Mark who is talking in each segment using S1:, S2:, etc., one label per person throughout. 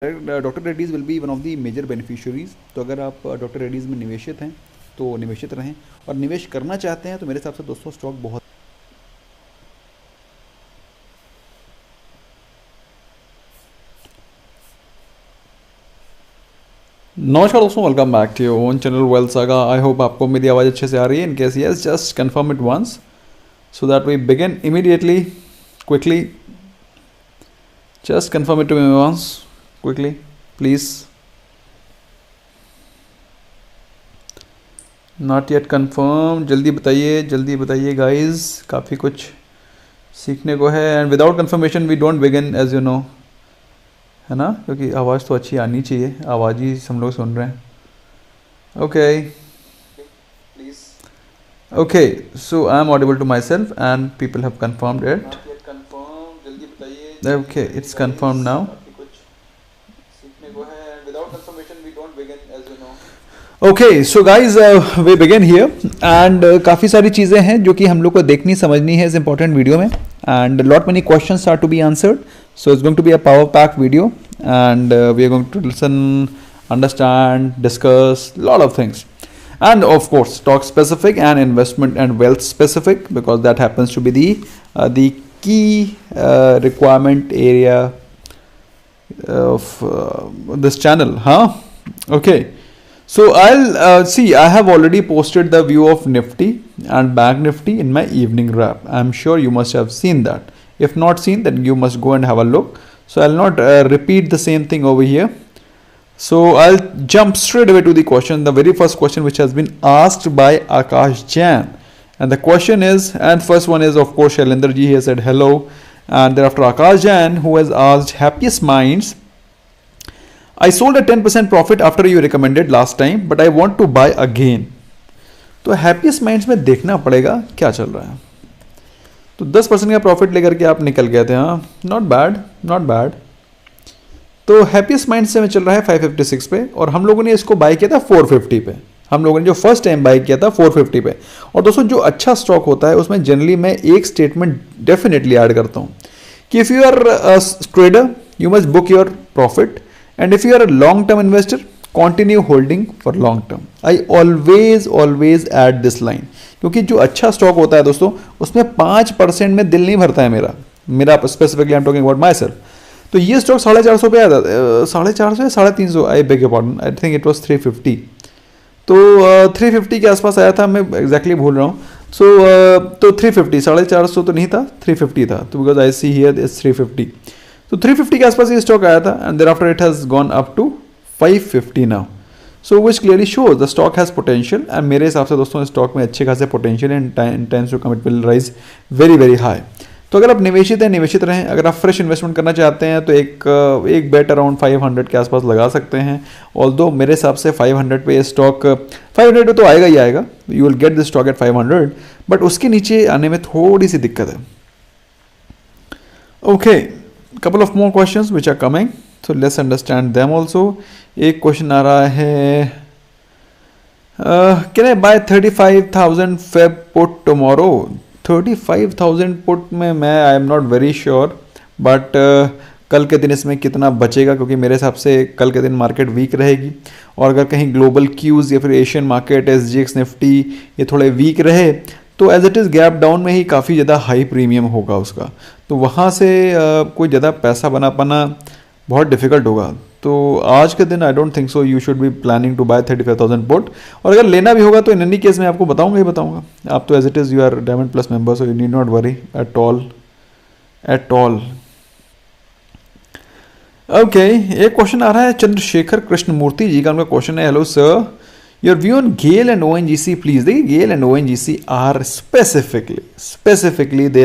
S1: Doctor Reddy's will be one of the major beneficiaries. तो अगर आप डॉक्टर रेड्डीज़ में निवेशित हैं तो निवेशित रहें, और निवेश करना चाहते हैं तो मेरे हिसाब से दोस्तों स्टॉक बहुत। नमस्कार दोस्तों, welcome back to your own channel wealth saga. I hope आपको मेरी आवाज़ अच्छे से आ रही है। In case yes, just confirm it once so that we begin immediately quickly. Just confirm it to me once quickly please. Not yet confirm, जल्दी बताइए गाइस, काफ़ी कुछ सीखने को है। And without confirmation we don't begin, as you know, है ना, क्योंकि आवाज़ तो अच्छी आनी चाहिए, आवाज़ ही हम लोग सुन रहे हैं। Okay okay, so I am audible to myself and people have confirmed it. Okay, it's confirm now. Okay so guys we begin here and काफ़ी सारी चीज़ें हैं जो कि हम लोग को देखनी समझनी है इस इंपॉर्टेंट वीडियो में, and lot many questions are to be answered. So it's going to be a power pack video, and we are going to listen, understand, discuss lot of things, and of course stock specific and investment and wealth specific, because that happens to be the key requirement area of this channel, huh? Okay, so I'll see, I have already posted the view of Nifty and Bank Nifty in my evening wrap. I'm sure you must have seen that. If not seen, then you must go and have a look. So I'll not repeat the same thing over here. So I'll jump straight away to the question. The very first question which has been asked by Akash Jain, and the question is, and first one is of course Shailendra ji. He has said hello, and thereafter Akash Jain, who has asked, Happiest Minds, I sold a 10% profit after you recommended last time, but I want to buy again. तो Happiest Minds में देखना पड़ेगा क्या चल रहा है। तो 10% का प्रॉफिट लेकर के आप निकल गए थे, हाँ, नॉट बैड। तो हैप्पीएस्ट माइंड से में चल रहा है 556 पे, और हम लोगों ने इसको बाय किया था 450 पे। हम लोगों ने जो फर्स्ट टाइम बाय किया था 450 पे। और दोस्तों जो अच्छा स्टॉक होता है उसमें जनरली मैं एक स्टेटमेंट डेफिनेटली ऐड करता हूँ कि if you are trader you must book your profit, and if you are a long term investor continue holding for long term. I always add this line, क्योंकि जो अच्छा stock होता है दोस्तों उसमें 5% में दिल नहीं भरता है मेरा specifically I am talking about my self. तो ये स्टॉक 450 पे आया था, 450 या 350, I beg your pardon, I think it was 350। तो 350 के आसपास आया था, मैं एग्जैक्टली भूल रहा हूँ। तो 350, 450 तो नहीं था, 350 था, तो because I see here is 350। तो 350 के आसपास ये स्टॉक आया था, and thereafter it has gone up to 550 now, so which clearly shows the stock has potential, and मेरे हिसाब से दोस्तों स्टॉक में अच्छे खासे पोटेंशियल है, and times to come it will rise very high. तो अगर आप निवेशित हैं, निवेशित रहें। अगर आप फ्रेश इन्वेस्टमेंट करना चाहते हैं तो एक बेट अराउंड 500 के आसपास लगा सकते हैं। ऑल्दो मेरे हिसाब से 500 पे ये स्टॉक 500 पे तो आएगा ही आएगा, you will gate this stock eight 500, but उसके नीचे आने में थोड़ी सी दिक्कत है। Okay, couple of more questions which are coming, so let's understand them also. एक क्वेश्चन आ रहा है, can I buy 35,000 Feb put tomorrow? 35,000 put में मैं I am not very sure, but कल के दिन इसमें कितना बचेगा, क्योंकि मेरे हिसाब से कल के दिन मार्केट वीक रहेगी, और अगर कहीं ग्लोबल क्यूज या फिर एशियन मार्केट SGX निफ्टी ये थोड़े वीक रहे तो as it is gap down में ही काफ़ी ज़्यादा हाई प्रीमियम होगा उसका, तो वहाँ से कोई ज़्यादा पैसा बना पाना बहुत डिफिकल्ट होगा। तो आज के दिन I don't think so you should be planning to buy 35,000 put, और अगर लेना भी होगा तो इन एनी केस मैं आपको बताऊंगा। आप तो as it is you are diamond plus member, so you need not worry at all. Okay, एक क्वेश्चन आ रहा है चंद्रशेखर कृष्णमूर्ति जी का। उनका क्वेश्चन है, hello sir, your view on GAIL and ONGC please. देखिए GAIL and ONGC are specifically they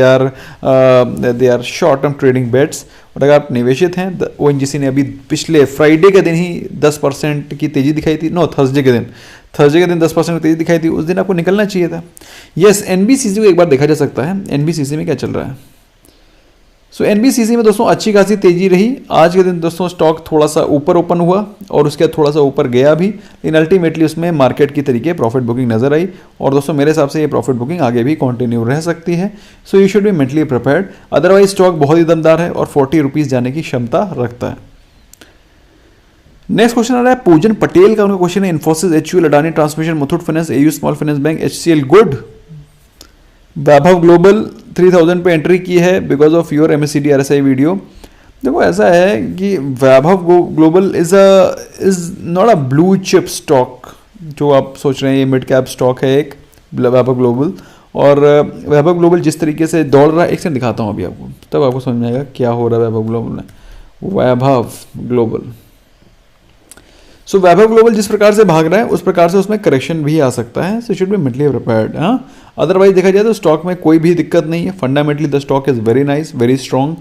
S1: are short term trading bets, और अगर आप निवेशित हैं, ONGC ने अभी पिछले फ्राइडे के दिन ही 10% की तेजी दिखाई थी, थर्सडे के दिन 10% की तेजी दिखाई थी, उस दिन आपको निकलना चाहिए था। यस, NBCC को एक बार देखा जा सकता है, NBCC में क्या चल रहा है। सो NBCC में दोस्तों अच्छी खासी तेजी रही। आज के दिन दोस्तों स्टॉक थोड़ा सा ऊपर ओपन हुआ और उसके बाद थोड़ा सा ऊपर गया भी, लेकिन अल्टीमेटली उसमें मार्केट की तरीके प्रॉफिट बुकिंग नजर आई, और दोस्तों मेरे हिसाब से ये प्रॉफिट बुकिंग आगे भी कंटिन्यू रह सकती है। So you should B mentally prepared, otherwise stock बहुत ही दमदार है और 40 रुपीज़ जाने की क्षमता रखता है। नेक्स्ट क्वेश्चन आ रहा है पूजन पटेल का, उनका क्वेश्चन है Infosys, HUL, Adani transmission, Muthoot finance, AU small finance bank, HCL good. Vaibhav global 3000 पे एंट्री की है because of your MSCD RSI video. देखो ऐसा है कि Vaibhav global is not a blue chip stock जो आप सोच रहे हैं, ये मिड कैप स्टॉक है एक वैभव ग्लोबल। और वैभव ग्लोबल जिस तरीके से दौड़ रहा है, एक सेकंड दिखाता हूँ अभी आपको, तब आपको समझ में आएगा क्या हो रहा है वैभव ग्लोबल में। वैभव ग्लोबल, सो वैभव ग्लोबल जिस प्रकार से भाग रहा है उस प्रकार से उसमें करेक्शन भी आ सकता है, so should be mentally prepared. हाँ, अदरवाइज देखा जाए तो स्टॉक में कोई भी दिक्कत नहीं है, fundamentally the stock is very nice, very strong.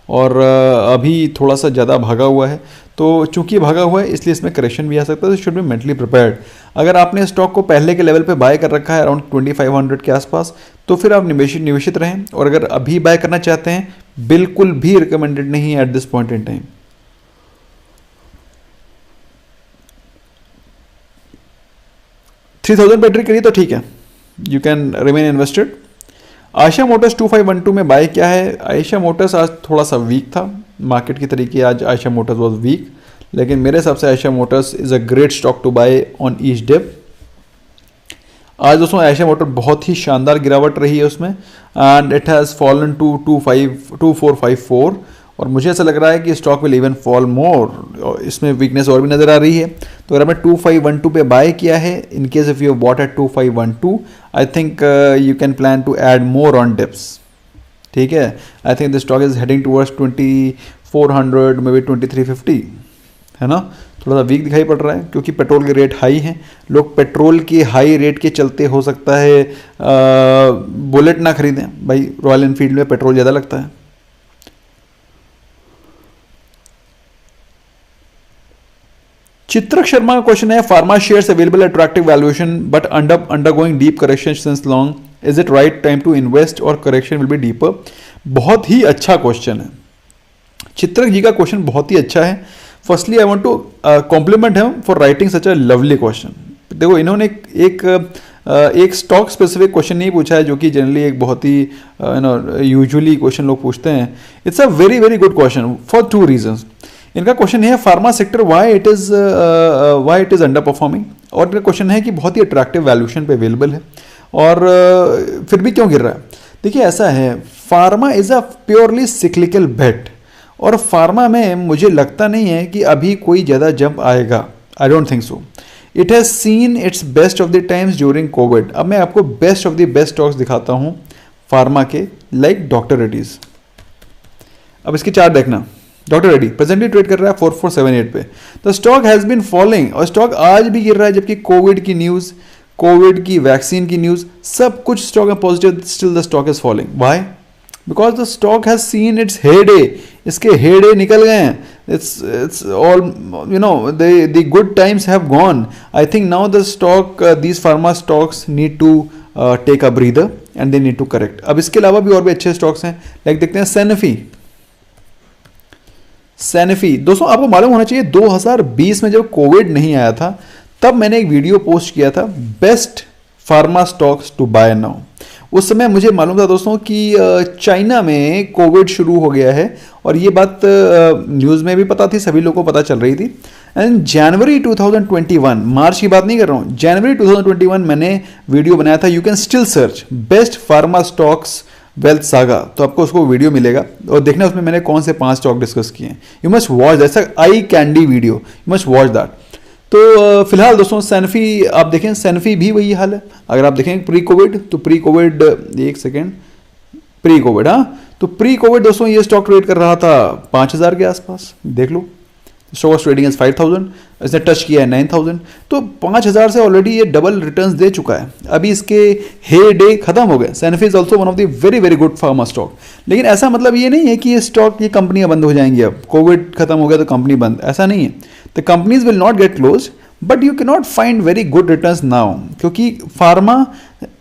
S1: और अभी थोड़ा सा ज़्यादा भागा हुआ है, तो चूंकि भागा हुआ है इसलिए इसमें करेक्शन भी आ सकता है, तो शुड बी मेंटली प्रिपेयर्ड। अगर आपने स्टॉक को पहले के लेवल पे बाय कर रखा है अराउंड 2500 के आसपास, तो फिर आप निवेशित रहें। और अगर अभी बाय करना चाहते हैं, बिल्कुल भी रिकमेंडेड नहीं है at this point in time. 3000 पे एंट्री करिए तो ठीक है, you can remain invested. Ayesha Motors 2512 में बाय किया है। आयशा मोटर्स आज थोड़ा सा वीक था, मार्केट की तरीके आज आयशा मोटर्स वाज वीक, लेकिन मेरे हिसाब से Eicher Motors is a great stock to buy on each dip. आज दोस्तों आयशा मोटर बहुत ही शानदार गिरावट रही है उसमें, and it has fallen to 2454, और मुझे ऐसा लग रहा है कि stock will even fall more, इसमें वीकनेस और भी नज़र आ रही है। तो अगर मैं 2512 पे बाय किया है, in case if you bought at 2512, I think you can plan to add more on dips. ठीक है, I think the stock is heading towards 2400 maybe 2350, है ना। थोड़ा सा वीक दिखाई पड़ रहा है क्योंकि पेट्रोल के रेट हाई हैं। लोग पेट्रोल के हाई रेट के चलते हो सकता है बुलेट ना खरीदें, भाई रॉयल एनफील्ड में पेट्रोल ज़्यादा लगता है। चित्रक शर्मा का क्वेश्चन है, pharma shares available attractive valuation but undergoing deep correction since long, is it right time to invest और करेक्शन विल बी डीपर। बहुत ही अच्छा क्वेश्चन है, चित्रक जी का क्वेश्चन बहुत ही अच्छा है। Firstly I want to compliment him for writing such a lovely question. देखो इन्होंने एक स्टॉक स्पेसिफिक क्वेश्चन नहीं पूछा है, जो कि जनरली एक बहुत ही यूजुअली क्वेश्चन लोग पूछते हैं। It's a very very good question for 2 reasons. इनका क्वेश्चन है pharma sector why it is under performing, और इनका क्वेश्चन है कि बहुत ही अट्रैक्टिव वैल्यूएशन पे अवेलेबल है और फिर भी क्यों गिर रहा है। देखिए ऐसा है, pharma is a purely cyclical bet, और फार्मा में मुझे लगता नहीं है कि अभी कोई ज़्यादा जंप आएगा, आई don't think so. It has seen it's best of the times during Covid. अब मैं आपको best of the best stocks दिखाता हूँ फार्मा के, लाइक डॉक्टर रेड्डीज। अब इसकी चार्ट देखना, डॉक्टर रेड्डी प्रेजेंटली ट्रेड कर रहा है 4478 पे। The stock has been falling, और स्टॉक आज भी गिर रहा है, जबकि कोविड की न्यूज़, कोविड की वैक्सीन की न्यूज़, सब कुछ स्टॉक में positive, still the stock is falling. Why? Because the stock has seen its heyday, इसके हेडे निकल गए हैं। It's all the good times have gone. I think now the stock, these pharma stocks need to take a breather and they need to correct. अब इसके अलावा भी और भी अच्छे स्टॉक्स हैं, लाइक देखते हैं सैनिफी। दोस्तों आपको मालूम होना चाहिए 2020 में जब कोविड नहीं आया था, तब मैंने एक वीडियो पोस्ट किया था, best pharma stocks to buy now. उस समय मुझे मालूम था दोस्तों कि चाइना में कोविड शुरू हो गया है, और ये बात न्यूज़ में भी पता थी, सभी लोगों को पता चल रही थी। एंड जनवरी 2021, मार्च की बात नहीं कर रहा हूँ, जनवरी 2021 मैंने वीडियो बनाया था। You can still search best pharma stocks wealth saga, तो आपको उसको वीडियो मिलेगा, और देखना उसमें मैंने कौन से 5 स्टॉक डिस्कस किए हैं। यू मस्ट वॉच, ऐसा eye candy video, you must watch that. तो फिलहाल दोस्तों सैनफी आप देखें, सैनफी भी वही हाल है। अगर आप देखें प्री कोविड, तो प्री कोविड, एक सेकेंड, प्री कोविड, हाँ, तो प्री कोविड दोस्तों ये स्टॉक ट्रेड कर रहा था 5000 के आसपास, देख लो। स्टॉक ट्रेडिंग इज 5000, इसने टच किया है 9000, तो 5000 से ऑलरेडी ये डबल रिटर्न्स दे चुका है। अभी इसके हे डे खत्म हो गए। Sanofi is also one of the very very good pharma stock. लेकिन ऐसा मतलब ये नहीं है कि ये स्टॉक, ये कंपनियां बंद हो जाएंगी। अब कोविड खत्म हो गया तो कंपनी बंद, ऐसा नहीं है। The companies will not gate close, but you can not find very good returns now, क्योंकि फार्मा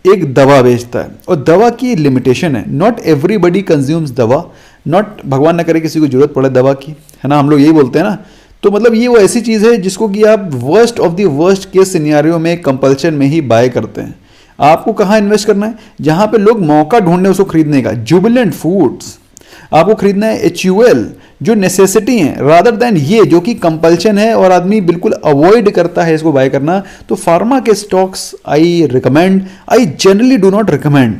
S1: एक दवा बेचता है, और दवा की लिमिटेशन है। नॉट एवरीबडी कंज्यूम्स दवा, नॉट, भगवान ना करे किसी को जरूरत पड़े दवा की, है ना, हम लोग यही बोलते हैं ना। तो मतलब ये वो ऐसी चीज़ है जिसको कि आप worst of the worst case scenario में कंपल्शन में ही बाय करते हैं। आपको कहाँ इन्वेस्ट करना है? जहाँ पे लोग मौका ढूंढने उसको खरीदने का। जुबिलेंट फूड्स आपको खरीदना है, HUL, जो नेसेसिटी है रादर देन ये जो कि कंपल्शन है और आदमी बिल्कुल अवॉइड करता है इसको बाय करना, तो फार्मा के stocks I generally do not recommend.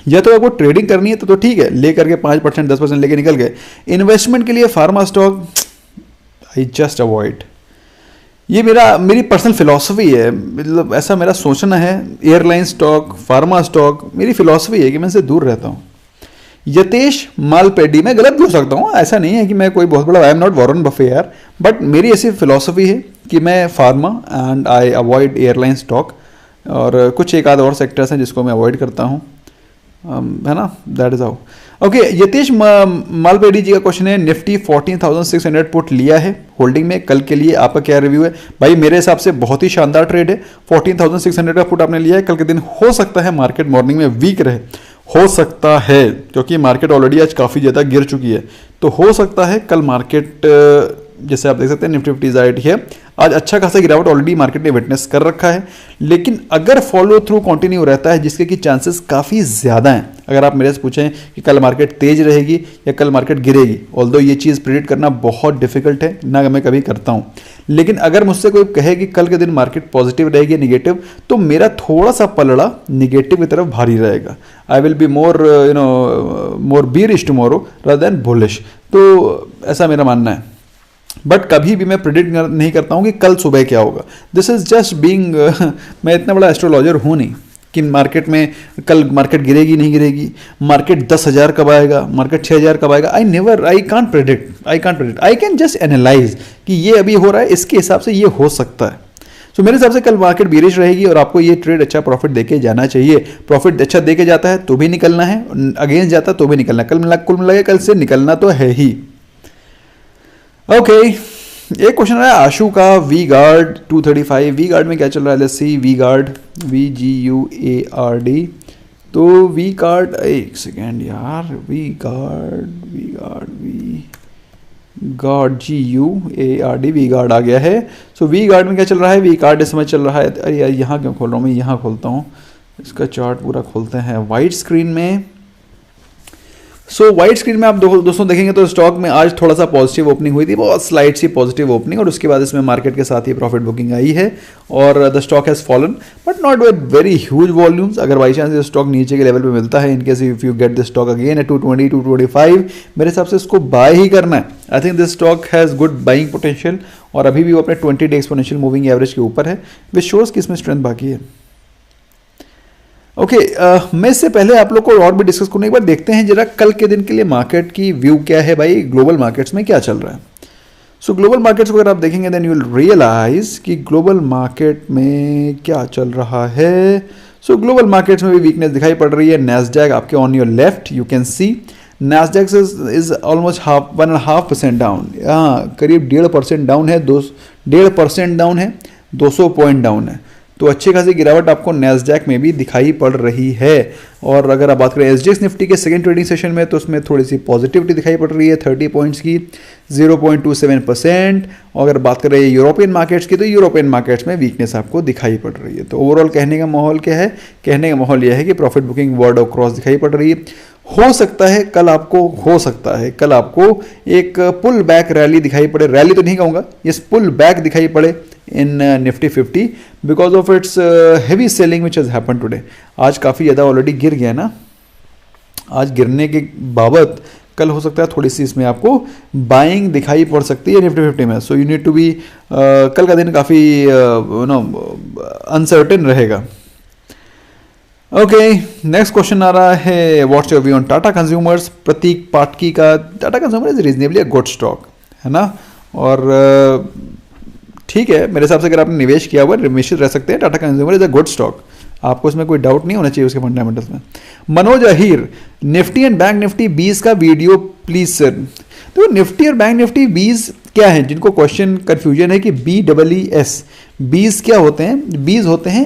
S1: या तो आपको ट्रेडिंग करनी है तो ठीक है, लेकर के 5% 10% लेके निकल गए। इन्वेस्टमेंट के लिए pharma stock I just avoid. ये मेरी पर्सनल फिलॉसफी है, मतलब ऐसा मेरा सोचना है। एयरलाइन स्टॉक, फार्मा स्टॉक, मेरी फिलॉसफी है कि मैं इनसे दूर रहता हूँ। यतेश मालपेडी, मैं गलत भी हो सकता हूँ, ऐसा नहीं है कि मैं कोई बहुत बड़ा, आई एम नॉट वॉरेन बफे यार, बट मेरी ऐसी फिलॉसफी है कि मैं pharma and I avoid airline stock, और कुछ एक आध और सेक्टर्स हैं जिसको मैं अवॉइड करता हूँ, है ना, दैट इज हाउ। ओके, यतेश मालपेडी जी का क्वेश्चन है, निफ्टी 14,600 पुट लिया है होल्डिंग में, कल के लिए आपका क्या रिव्यू है? भाई मेरे हिसाब से बहुत ही शानदार ट्रेड है। 14,600 का पुट आपने लिया है, कल के दिन हो सकता है मार्केट मॉर्निंग में वीक रहे, हो सकता है, क्योंकि मार्केट ऑलरेडी आज काफ़ी ज़्यादा गिर चुकी है, तो हो सकता है कल मार्केट, जैसे आप देख सकते हैं निफ्टी 50 है, आज अच्छा खासा गिरावट ऑलरेडी मार्केट ने विटनेस कर रखा है। लेकिन अगर फॉलो थ्रू कंटिन्यू रहता है, जिसके कि चांसेस काफ़ी ज़्यादा हैं, अगर आप मेरे से पूछें कि कल मार्केट तेज रहेगी या कल मार्केट गिरेगी, ऑल्दो ये चीज़ प्रिडिक्ट करना बहुत डिफिकल्ट है, ना मैं कभी करता हूँ, लेकिन अगर मुझसे कोई कहे कि कल के दिन मार्केट पॉजिटिव रहेगी निगेटिव, तो मेरा थोड़ा सा पलड़ा निगेटिव की तरफ भारी रहेगा। I will be more bearish tomorrow rather than bullish, तो ऐसा मेरा मानना है। बट कभी भी मैं प्रिडिक्ट नहीं करता हूँ कि कल सुबह क्या होगा। दिस इज जस्ट बीइंग, मैं इतना बड़ा एस्ट्रोलॉजर हूँ नहीं कि मार्केट में कल मार्केट गिरेगी नहीं गिरेगी, मार्केट 10,000 कब आएगा, मार्केट 6,000 कब आएगा। I can't predict, I can just analyse कि ये अभी हो रहा है, इसके हिसाब से ये हो सकता है। सो मेरे हिसाब से कल मार्केट बीरिश रहेगी और आपको ये ट्रेड अच्छा प्रॉफिट देके जाना चाहिए। प्रॉफिट अच्छा देके जाता है तो भी निकलना है, अगेंस्ट जाता है तो भी निकलना है, कुल मिला के कल से निकलना तो है ही। ओके, एक क्वेश्चन है आशु का, वी गार्ड 235, वी गार्ड में क्या चल रहा है? Let's see, V Guard, VGUARD, तो वी गार्ड, एक सेकेंड यार, V Guard GUARD, V Guard आ गया है। सो वी गार्ड में क्या चल रहा है? वी गार्ड इस समय चल रहा है, अरे यार यहाँ क्यों खोल रहा हूँ मैं, यहाँ खोलता हूँ, इसका चार्ट पूरा खोलते हैं वाइट स्क्रीन में। सो वाइट स्क्रीन में आप दोस्तों देखेंगे तो स्टॉक में आज थोड़ा सा पॉजिटिव ओपनिंग हुई थी, बहुत स्लाइट सी पॉजिटिव ओपनिंग, और उसके बाद इसमें मार्केट के साथ ही प्रॉफिट बुकिंग आई है और the stock has fallen but not with very huge volumes. अगर बाई चांस ये स्टॉक नीचे के लेवल पे मिलता है, in case if you get the stock again at 220 225, मेरे हिसाब से इसको बाय ही करना है। I think this stock has good buying potential और अभी भी वो अपने 20 डे एक्सपोनेंशियल मूविंग एवरेज के ऊपर है, विच शोज कि इसमें स्ट्रेंथ बाकी है। ओके, मैं इससे पहले आप लोग को और भी डिस्कस करूँ, एक बार देखते हैं जरा कल के दिन के लिए मार्केट की व्यू क्या है भाई, ग्लोबल मार्केट्स में क्या चल रहा है। सो ग्लोबल मार्केट्स को अगर आप देखेंगे देन यू विल रियलाइज कि ग्लोबल मार्केट में क्या चल रहा है। सो ग्लोबल मार्केट्स में भी वीकनेस दिखाई पड़ रही है। नैस्डैक आपके on your left you can see Nasdaq is almost 1.5% down, हाँ करीब 1.5% डाउन है, 1.5% डाउन है, 200 पॉइंट डाउन है, तो अच्छी खासी गिरावट आपको नैस्डैक में भी दिखाई पड़ रही है। और अगर आप बात करें एसजीएक्स निफ्टी के सेकंड ट्रेडिंग सेशन में, तो उसमें थोड़ी सी पॉजिटिविटी दिखाई पड़ रही है 30 पॉइंट्स की, 0.27%। और अगर बात करें यूरोपियन मार्केट्स की, तो यूरोपियन मार्केट्स में वीकनेस आपको दिखाई पड़ रही है। तो ओवरऑल कहने का माहौल क्या है? कहने का माहौल यह है कि profit booking word of cross दिखाई पड़ रही है। हो सकता है कल आपको एक पुल बैक रैली दिखाई पड़े, रैली तो नहीं कहूँगा, ये पुल बैक दिखाई पड़े in Nifty 50 because of its heavy selling which has happen today. आज काफ़ी ज़्यादा ऑलरेडी गिर गया ना, आज गिरने के बाबत कल हो सकता है थोड़ी सी इसमें आपको बाइंग दिखाई पड़ सकती है निफ्टी 50 में। So you need to be, कल का दिन काफ़ी अनसर्टेन रहेगा। ओके, नेक्स्ट क्वेश्चन आ रहा है, what's your view on Tata consumers? Prateek Patki का, Tata consumer is reasonably a good stock, है ना, और ठीक है मेरे हिसाब से अगर आपने निवेश किया हुआ निवेशित रह सकते हैं। Tata consumer is a good stock, आपको इसमें कोई डाउट नहीं होना चाहिए उसके फंडामेंटल्स में। Manoj Ahir, Nifty and bank Nifty 20 का वीडियो प्लीज सर। तो निफ्टी और बैंक निफ्टी 20 क्या है, जिनको क्वेश्चन कंफ्यूजन है कि BEES 20 क्या होते हैं? 20 होते हैं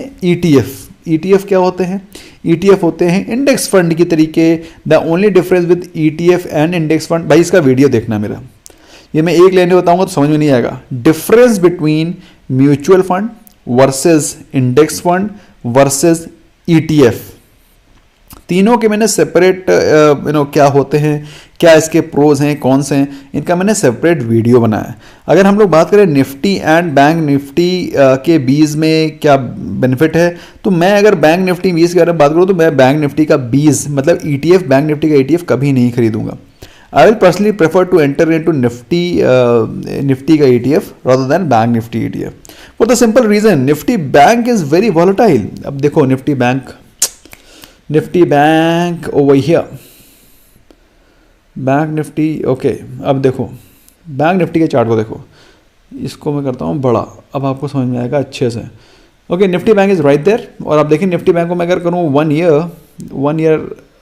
S1: ETF क्या होते हैं? ETF होते हैं इंडेक्स फंड की तरीके। The only difference with ETF and index fund, भाई इसका वीडियो देखना मेरा, ये मैं एक लाइन में बताऊंगा तो समझ में नहीं आएगा। Difference between mutual fund versus index fund versus ETF, तीनों के मैंने सेपरेट क्या होते हैं, क्या इसके प्रोज हैं, कौन से हैं, इनका मैंने सेपरेट वीडियो बनाया है। अगर हम लोग बात करें निफ्टी एंड बैंक निफ्टी के बीज में क्या बेनिफिट है, तो मैं अगर बैंक निफ्टी बीज के बारे में बात करूँ तो मैं बैंक निफ्टी का बीज मतलब ETF, बैंक निफ्टी का ETF कभी नहीं खरीदूंगा। I will personally prefer to enter into Nifty का ETF rather than bank Nifty ETF for the simple reason Nifty bank is very volatile. अब देखो Nifty bank over here, bank Nifty okay. अब देखो bank Nifty के chart को देखो, इसको मैं करता हूँ बड़ा, अब आपको समझ में आएगा अच्छे से। Okay, Nifty bank is right there. और आप देखिए निफ्टी बैंक को मैं अगर करूँ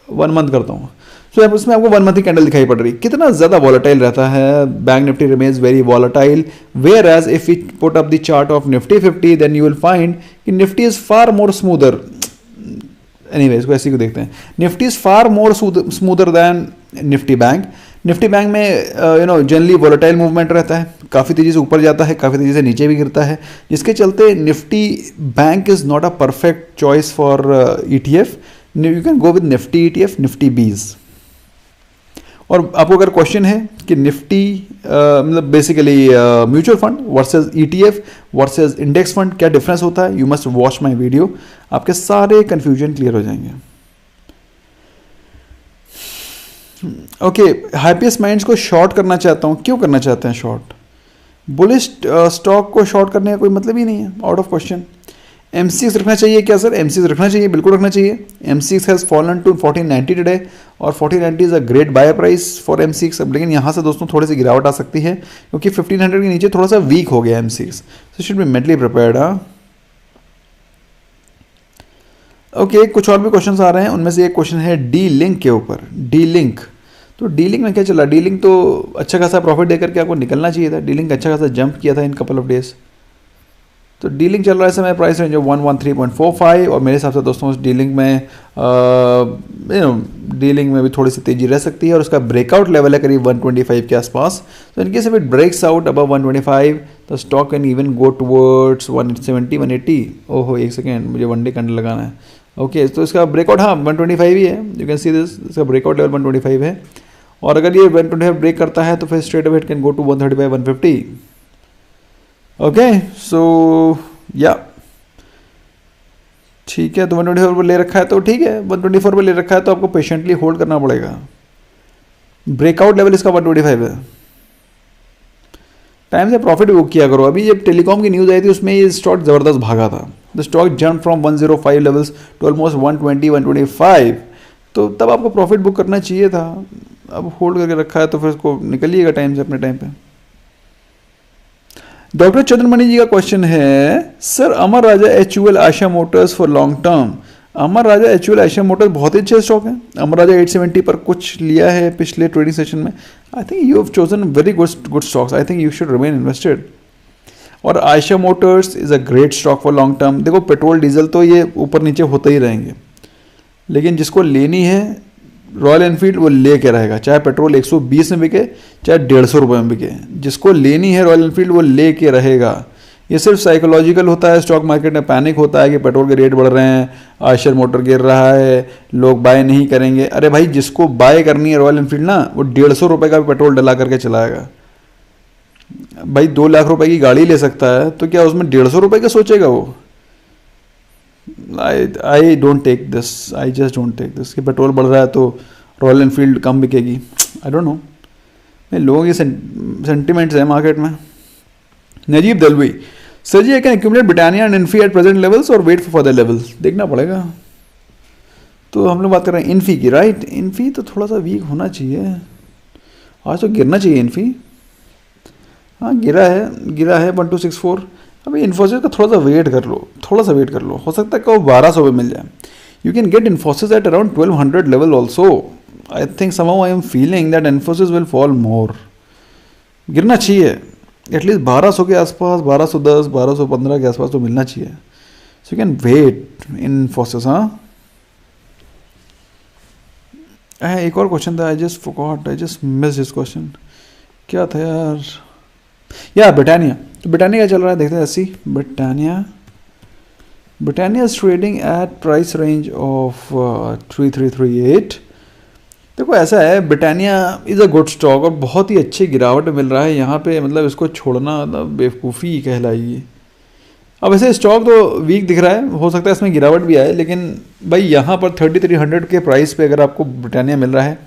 S1: 1 मंथ करता हूँ, तो उसमें आपको 1 मंथ की कैंडल दिखाई पड़ रही, कितना ज़्यादा वॉलेटाइल रहता है। Bank Nifty remains very volatile, whereas if you put up the chart of Nifty 50 then you will find कि Nifty is far more smoother. Anyway, इसको ऐसे को देखते हैं, Nifty is far more smoother than Nifty bank. निफ्टी बैंक में generally volatile movement रहता है, काफ़ी तेज़ी से ऊपर जाता है, काफ़ी तेज़ी से नीचे भी गिरता है, जिसके चलते Nifty bank is not a perfect choice for ETF। You can go with Nifty ETF, Nifty बीज। और आपको अगर क्वेश्चन है कि निफ्टी मतलब basically mutual fund versus ETF versus index fund क्या डिफरेंस होता है, you must watch my video, आपके सारे कंफ्यूजन क्लियर हो जाएंगे। ओके, हैप्पीएस्ट माइंड्स को शॉर्ट करना चाहता हूँ। क्यों करना चाहते हैं शॉर्ट? बुलिश स्टॉक को शॉर्ट करने का कोई मतलब ही नहीं है, आउट ऑफ क्वेश्चन। M6 रखना चाहिए क्या सर? M6 रखना चाहिए, बिल्कुल रखना चाहिए। M6 has fallen to 1490 today और 1490 is a great buy price for M6। अब लेकिन यहाँ से दोस्तों थोड़ी सी गिरावट आ सकती है क्योंकि 1500 के नीचे थोड़ा सा वीक हो गया M6, so should be mentally prepared. Okay, कुछ और भी क्वेश्चंस आ रहे हैं, उनमें से एक क्वेश्चन है डी लिंक के ऊपर। डी लिंक, तो डी लिंक में क्या चला? डी लिंक तो अच्छा खासा प्रॉफिट देकर के आपको निकलना चाहिए था। डी लिंक अच्छा खासा जंप किया था इन कपल ऑफ डेज। तो डी लिंक चल रहा है समय प्राइस रेंज 113.45 और मेरे हिसाब से दोस्तों उस डी लिंक में डी लिंक में भी थोड़ी सी तेजी रह सकती है और उसका ब्रेकआउट लेवल है करीब 125 के आसपास। तो in case if it breaks out above 125 the stock can even go towards 170 180। ओहो, एक सेकेंड, मुझे वन डे कैंडल लगाना है। ओके, तो इसका ब्रेकआउट 125 ही है, यू कैन सी दिस, इसका ब्रेकआउट लेवल 125 है। और अगर ये 125 ब्रेक करता है तो फिर straight away it can go to 135 150। Okay, so या ठीक है, तो 124 पर ले रखा है तो ठीक है, 124 पर ले रखा है तो आपको पेशेंटली होल्ड करना पड़ेगा। ब्रेकआउट लेवल इसका 125 है। टाइम से प्रॉफिट बुक किया करो। अभी जब टेलीकॉम की न्यूज़ आई थी उसमें ये स्टॉक ज़बरदस्त भागा था। The stock jump from 105 levels to almost 120 125, तो तब आपको प्रॉफिट बुक करना चाहिए था। अब होल्ड करके रखा है तो फिर उसको निकलिएगा टाइम से, अपने टाइम पे। डॉक्टर चंद्रमणि जी का क्वेश्चन है, sir Amar Raja HUL Asha Motors for long term. Amar Raja HUL Asha Motors बहुत ही अच्छे स्टॉक है। अमर राजा 870 पर कुछ लिया है पिछले ट्रेडिंग सेशन में। I think you have chosen very good stocks, I think you should remain invested. और Eicher Motors is a great stock for long term. देखो पेट्रोल डीजल तो ये ऊपर नीचे होते ही रहेंगे, लेकिन जिसको लेनी है रॉयल एनफील्ड वो ले के रहेगा, चाहे पेट्रोल 120 में बिके चाहे 150 रुपये में बिके। जिसको लेनी है रॉयल एनफील्ड वो ले के रहेगा। ये सिर्फ साइकोलॉजिकल होता है, स्टॉक मार्केट में पैनिक होता है कि पेट्रोल के रेट बढ़ रहे हैं, आयशर मोटर गिर रहा है, लोग बाय नहीं करेंगे। अरे भाई, जिसको बाय करनी है रॉयल एनफील्ड ना, वो 150 रुपये का भी पेट्रोल डला करके चलाएगा। भाई 2 लाख रुपए की गाड़ी ले सकता है तो क्या उसमें 150 रुपये का सोचेगा वो? I don't take this, I just don't take this कि पेट्रोल बढ़ रहा है तो रॉयल एनफील्ड कम बिकेगी। आई डोंट नो, मैं लोगों के सेंटिमेंट्स हैं मार्केट में। Najeeb Dalvi, sir ji I can accumulate Britannia and Infy at present levels और वेट फॉर फर्दर लेवल्स? देखना पड़ेगा। तो हम लोग बात कर रहे हैं इन्फी की, राइट? इन्फी तो थोड़ा सा वीक होना चाहिए, आज तो गिरना चाहिए इन्फी। हाँ, गिरा है 1264। अभी इन्फोसिस का थोड़ा सा वेट कर लो, हो सकता है कि वो 1200 पे मिल जाए। You can get Infosys at around 1200 level also. I think somehow I am feeling that Infosys will fall more. गिरना चाहिए एटलीस्ट 1200 के आसपास, 1210 1215 के आसपास तो मिलना चाहिए। सो यू कैन वेट इन इन्फोसिस। हाँ, एक और क्वेश्चन था, I just miss this question. क्या था यार? ब्रिटानिया। तो ब्रिटानिया क्या चल रहा है देखते हैं। 80 Britannia Britannia is trading at price range of 3338। देखो ऐसा है, Britannia is a good stock और बहुत ही अच्छी गिरावट मिल रहा है यहाँ पे, मतलब इसको छोड़ना मतलब बेवकूफ़ी कहलाएगी। अब ऐसे स्टॉक तो वीक दिख रहा है, हो सकता है इसमें गिरावट भी आए, लेकिन भाई यहाँ पर 3300 के प्राइस पे अगर आपको ब्रिटानिया मिल रहा है,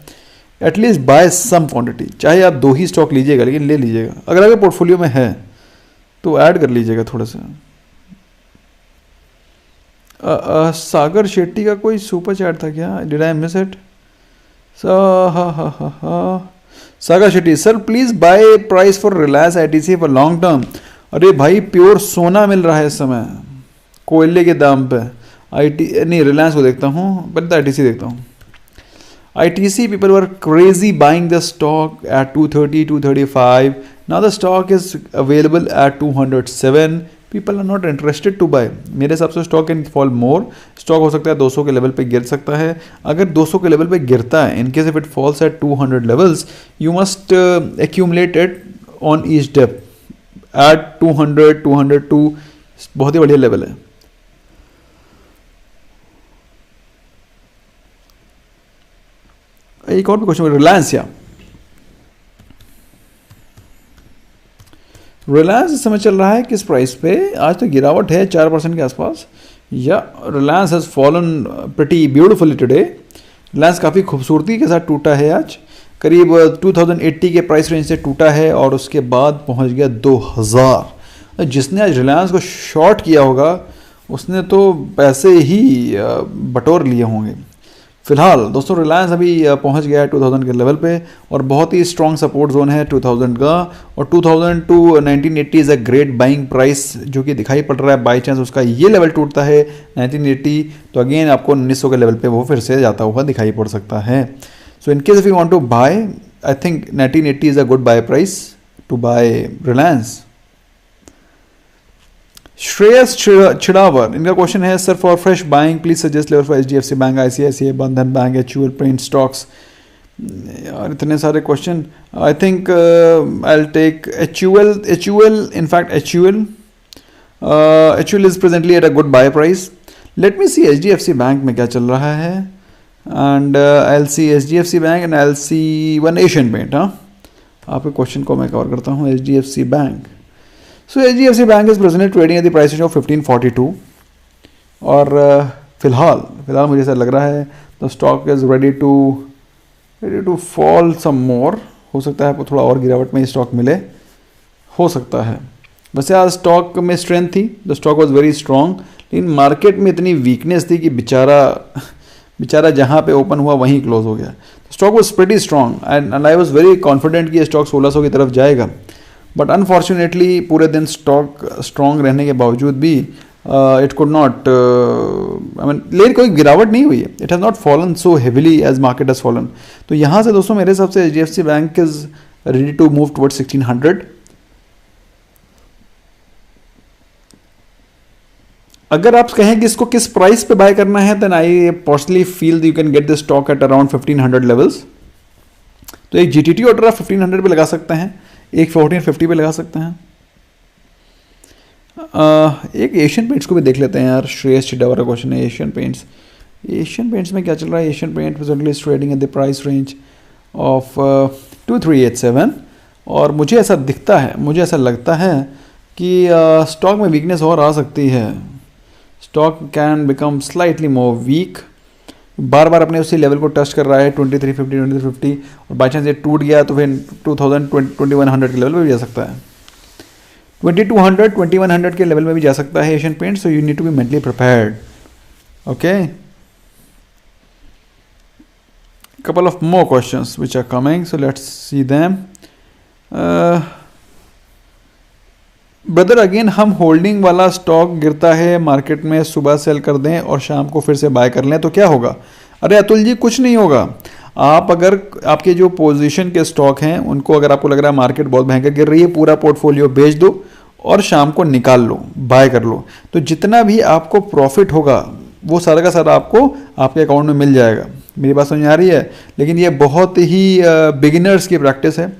S1: एटलीस्ट बाय सम क्वांटिटी, चाहे आप 2 ही स्टॉक लीजिएगा लेकिन ले लीजिएगा। अगर आपके पोर्टफोलियो में है तो ऐड कर लीजिएगा थोड़ा सा। सागर शेट्टी का कोई सुपर चैट था क्या? Did I miss it? Sagar Shetty sir please buy price for Reliance ITC for long term. अरे भाई प्योर सोना मिल रहा है इस समय कोयले के दाम पे। आईटी नहीं, रिलायंस को देखता हूँ, बट आईटीसी देखता हूँ। ITC people were crazy buying the stock at 230, 235. Now the stock is available at 207. People are not interested to buy. मेरे हिसाब से stock can fall more. Stock हो सकता है 200 के लेवल पे गिर सकता है। अगर 200 के लेवल पे गिरता है, in case if it falls at 200 levels, you must accumulate it on each dip at 200, 202। बहुत ही बढ़िया लेवल है। एक और भी क्वेश्चन, रिलायंस या रिलायंस इस समय चल रहा है किस प्राइस पे? आज तो गिरावट है 4% के आसपास। या Reliance has fallen pretty beautifully today. Reliance काफ़ी खूबसूरती के साथ टूटा है आज, करीब 2080 के प्राइस रेंज से टूटा है और उसके बाद पहुंच गया 2000। जिसने आज रिलायंस को शॉर्ट किया होगा उसने तो पैसे ही बटोर लिए होंगे। फिलहाल दोस्तों रिलायंस अभी पहुंच गया है 2000 के लेवल पे और बहुत ही स्ट्रॉन्ग सपोर्ट जोन है 2000 का, और 2000 to 1980 is a great buying price जो कि दिखाई पड़ रहा है। बाई चांस उसका ये लेवल टूटता है 1980 तो अगेन आपको 1900 के लेवल पे वो फिर से जाता हुआ दिखाई पड़ सकता है। So in case if you want to buy, I think 1980 is a good buy price to buy Reliance. Shreyas Chhidawar, इनका क्वेश्चन है sir for fresh buying please suggest level for HDFC bank, ICICI, Bandhan bank, HUL print stocks. यार इतने सारे question. I think I will take HUL. In fact HUL is presently at a good buy price. Let me see HDFC bank में क्या चल रहा है, and I will see HDFC bank and I will see one Asian paint. हाँ, आपके question को मैं cover करता हूँ। HDFC bank, so HDFC bank is presently trading at the price range of 1542 और फिलहाल मुझे ऐसा लग रहा है the stock is ready to fall some more. हो सकता है आपको थोड़ा और गिरावट में स्टॉक मिले, हो सकता है। वैसे आज स्टॉक में स्ट्रेंथ थी, the stock was very strong, लेकिन मार्केट में इतनी वीकनेस थी कि बेचारा जहाँ पे ओपन हुआ वहीं क्लोज हो गया। Stock was pretty strong and I was very confident कि ये स्टॉक 1600 की तरफ जाएगा, बट अनफॉर्चुनेटली पूरे दिन स्टॉक स्ट्रॉन्ग रहने के बावजूद भी it could not, I mean लेकिन कोई गिरावट नहीं हुई है। It has not fallen so heavily as market has fallen. तो यहाँ से दोस्तों मेरे हिसाब से HDFC bank is ready to move towards 1600। अगर आप कहें कि इसको किस प्राइस पे बाय करना है, then I personally feel you can get this stock at around 1500 levels. तो एक GTT ऑर्डर आप 1500 पे लगा सकते हैं, एक 1450 पे लगा सकते हैं। एक एशियन पेंट्स को भी देख लेते हैं यार। श्रेयस छिड़ावर का क्वेश्चन है एशियन पेंट्स में क्या चल रहा है? Asian paint presently is trading at the price range of 2387 और मुझे ऐसा दिखता है, मुझे ऐसा लगता है कि स्टॉक में वीकनेस और आ सकती है। Stock can become slightly more weak, बार बार अपने उसी लेवल को टच कर रहा है 2350 और बाई चांस ये टूट गया तो फिर 2100 के लेवल पे भी जा सकता है, 2200 2100 के लेवल में भी जा सकता है Asian paint. So you need to be mentally prepared. Okay, couple of more questions which are coming, so let's see them. Brother again हम होल्डिंग वाला स्टॉक गिरता है मार्केट में, सुबह सेल कर दें और शाम को फिर से बाय कर लें तो क्या होगा? अरे अतुल जी कुछ नहीं होगा। आप अगर आपके जो पोजीशन के स्टॉक हैं उनको अगर आपको लग रहा है मार्केट बहुत महंगा गिर रही है, पूरा पोर्टफोलियो बेच दो और शाम को निकाल लो, बाय कर लो, तो जितना भी आपको प्रॉफिट होगा वो सारा का सारा आपको आपके अकाउंट में मिल जाएगा। मेरी बात समझ आ रही है? लेकिन ये बहुत ही बिगिनर्स की प्रैक्टिस है